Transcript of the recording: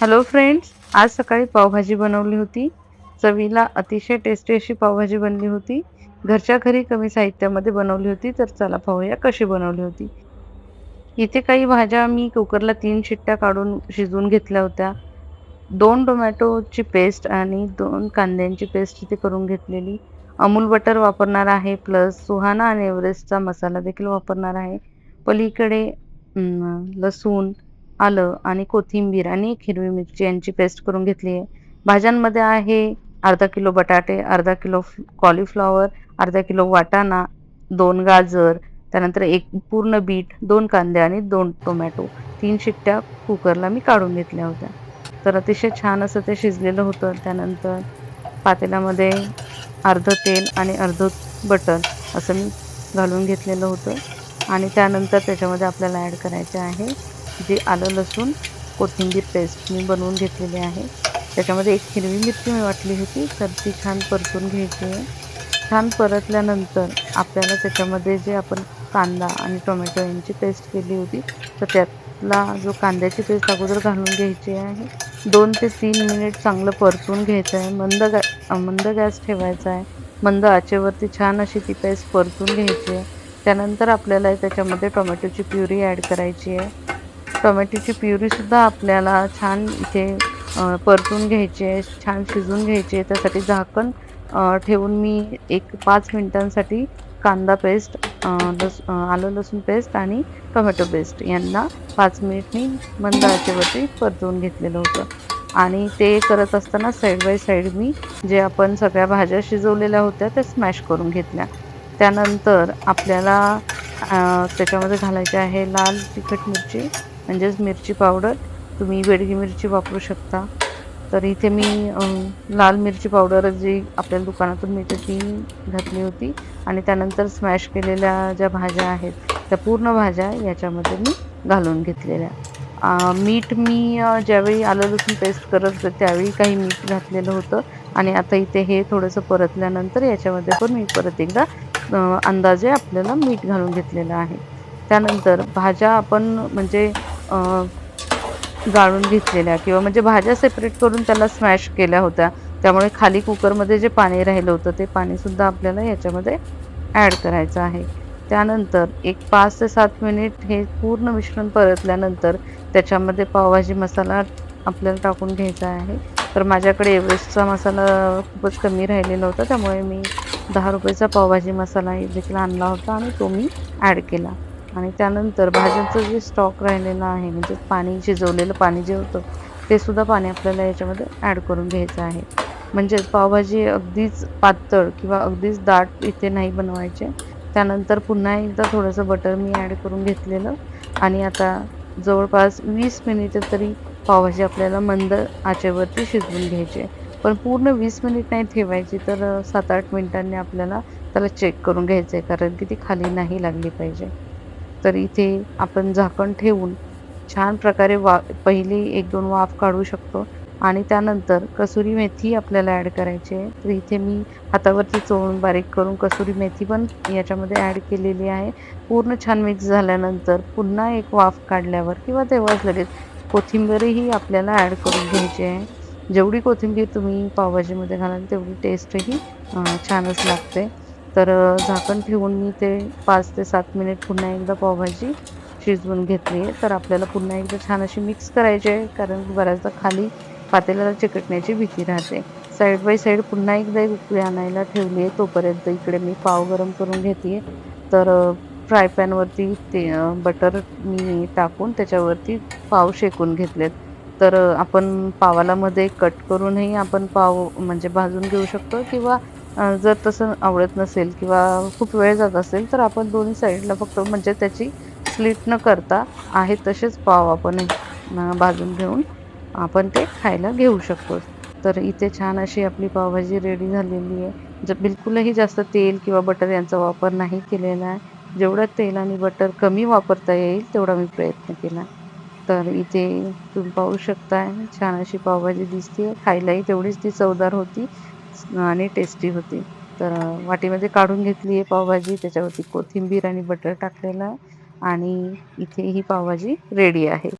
Hello friends, आज सकाळी पावभाजी बनवली होती. चवीला अतिशय टेस्टी अशी पावभाजी बनली होती. घरच्या घरी कमी साहित्यामध्ये बनवली होती. तर चला पाहूया कशी बनवली होती. इथे काही भाज्या मी कुकरला 3 शिट्ट्या काढून शिजवून घेतल्या होत्या. 2 टोमॅटोची पेस्ट आणि 2 कांद्यांची पेस्ट इथे करून घेतलेली. अमूल बटर वापरणार आहे, प्लस सुहाना आणि एव्हरेस्टचा मसाला देखील वापरणार आहे. पलीकडे लसूण, आलं आणि कोथिंबीर आणि एक हिरवी मिरची यांची पेस्ट करून घेतली आहे. भाज्यांमध्ये आहे अर्धा किलो बटाटे, अर्धा किलो कॉलीफ्लॉवर, अर्धा किलो वाटाणा, 2 गाजर, त्यानंतर एक पूर्ण बीट, 2 कांदे आणि 2 टोमॅटो. 3 शिट्ट्या कुकरला मी काढून घेतल्या होत्या. तर अतिशय छान असं ते शिजलेलं होतं. त्यानंतर पातेल्यामध्ये अर्धं तेल आणि अर्धं बटर असं मी घालून घेतलेलं होतं आणि त्यानंतर त्याच्यामध्ये आपल्याला ॲड करायचे आहे जी आलं लसूण कोथिंबीर पेस्ट मी बनवून घेतलेली आहे. त्याच्यामध्ये एक हिरवी मिरची मी वाटली होती, तर ती छान परतून घ्यायची आहे. छान परतल्यानंतर आपल्याला त्याच्यामध्ये जे आपण कांदा आणि टोमॅटो यांची पेस्ट केली होती, तर त्यातला जो कांद्याची पेस्ट अगोदर घालून घ्यायची आहे. 2 ते 3 मिनिट चांगलं परतून घ्यायचं आहे. मंद गॅस ठेवायचा आहे. मंद आचेवरती छान अशी ती पेस्ट परतून घ्यायची आहे. त्यानंतर आपल्याला त्याच्यामध्ये टोमॅटोची प्युरी ॲड करायची आहे. टोमॅटोची प्युरीसुद्धा आपल्याला छान इथे परतून घ्यायची आहे, छान शिजवून घ्यायची आहे. त्यासाठी झाकण ठेवून मी एक 5 मिनिटांसाठी कांदा पेस्ट, आलं लसूण पेस्ट आणि टोमॅटो पेस्ट यांना 5 मिनिट मी मंद आचेवरती परतवून घेतलेलं होतं. आणि ते करत असताना साईड बाय साईड मी जे आपण सगळ्या भाज्या शिजवलेल्या होत्या त्या स्मॅश करून घेतल्या. त्यानंतर आपल्याला त्याच्यामध्ये घालायची आहे लाल तिखट मिरची म्हणजेच मिरची पावडर. तुम्ही बेडगी मिरची वापरू शकता. तर इथे मी लाल मिरची पावडर जी आपल्याला दुकानातून मिळते ती घातली होती आणि त्यानंतर स्मॅश केलेल्या ज्या भाज्या आहेत, त्या पूर्ण भाज्या याच्यामध्ये मी घालून घेतलेल्या. मीठ मी ज्यावेळी आलं लसूण पेस्ट करत होते त्यावेळी काही मीठ घातलेलं होतं आणि आता इथे हे थोडंसं परतल्यानंतर याच्यामध्ये पण मी परत एकदा अंदाजे आपल्याला मीठ घालून घेतलेलं आहे. त्यानंतर भाज्या आपण म्हणजे गाळून घेतलेल्या किंवा म्हणजे भाज्या सेपरेट करून त्याला स्मॅश केल्या होत्या. त्यामुळे खाली कुकरमध्ये जे पाणी राहिलं होतं ते पाणीसुद्धा आपल्याला याच्यामध्ये ॲड करायचं आहे. त्यानंतर एक 5 ते 7 मिनिट हे पूर्ण मिश्रण परतल्यानंतर त्याच्यामध्ये पावभाजी मसाला आपल्याला टाकून घ्यायचा आहे. तर माझ्याकडे एव्हरेस्टचा मसाला खूपच कमी राहिलेला होता, त्यामुळे मी ₹10 पावभाजी मसाला देखील आणला होता आणि तो मी ॲड केला. आणि त्यानंतर भाज्यांचं जे स्टॉक राहिलेलं आहे म्हणजे पाणी शिजवलेलं पाणी जे होतं ते सुद्धा पाणी आपल्याला याच्यामध्ये ॲड करून घ्यायचं आहे. म्हणजेच पावभाजी अगदीच पातळ किंवा अगदीच दाट इथे नाही बनवायचे. त्यानंतर पुन्हा एकदा थोडंसं बटर मी ॲड करून घेतलेलं आणि आता जवळपास 20 मिनिटं तरी पावभाजी आपल्याला मंद आचेवरती शिजवून घ्यायची आहे. पण पूर्ण 20 मिनिट नाही ठेवायची, तर 7-8 मिनिटांनी आपल्याला त्याला चेक करून घ्यायचं आहे, कारण की ती खाली नाही लागली पाहिजे. तर इथे आपण झाकण ठेवून छान प्रकारे पहिली 1-2 वाफ काढू शकतो आणि त्यानंतर कसुरी मेथी आपल्याला ॲड करायची आहे. तर इथे मी हातावरती चोळून बारीक करून कसुरी मेथी पण याच्यामध्ये ॲड केलेली आहे. पूर्ण छान मिक्स झाल्यानंतर पुन्हा एक वाफ काढल्यावर किंवा तेव्हाच लगेच कोथिंबीरही आपल्याला ॲड करून घ्यायची आहे. जेवढी कोथिंबीर तुम्ही पावभाजीमध्ये घालाल तेवढी टेस्टही छानच लागते. तर झाकण ठेवून मी ते 5 ते 7 मिनिट पुन्हा एकदा पावभाजी शिजवून घेतली आहे. तर आपल्याला पुन्हा एकदा छान अशी मिक्स करायची आहे, कारण बऱ्याचदा खाली पातेल्याला चिकटण्याची भीती राहते. साईड बाय साईड पुन्हा एकदा एक उकळी आणायला ठेवली आहे. तोपर्यंत इकडे मी पाव गरम करून घेते आहे. तर फ्राय पॅनवरती ते बटर मी टाकून त्याच्यावरती पाव शेकून घेतलेत. तर आपण पावाला मध्ये कट करूनही आपण पाव म्हणजे भाजून घेऊ शकतो किंवा जर तसं आवडत नसेल किंवा खूप वेळ जात असेल, तर आपण दोन्ही साईडला फक्त म्हणजे त्याची स्लिट न करता आहे तसेच पाव आपण भाजून घेऊन आपण ते खायला घेऊ शकतो. तर इथे छान अशी आपली पावभाजी रेडी झालेली आहे. बिलकुलही जास्त तेल किंवा बटर यांचा वापर नाही केलेला आहे. जेवढं तेल आणि बटर कमी वापरता येईल तेवढा मी प्रयत्न केला. तर इथे तुम्ही पाहू शकता छान अशी पावभाजी दिसते. खायलाही तेवढीच ती चवदार होती आणि टेस्टी होती. तर वाटीमध्ये काढून घेतली आहे पावभाजी. त्याच्यावरती कोथिंबीर आणि बटर टाकलेलं आहे आणि इथे ही पावभाजी रेडी आहे.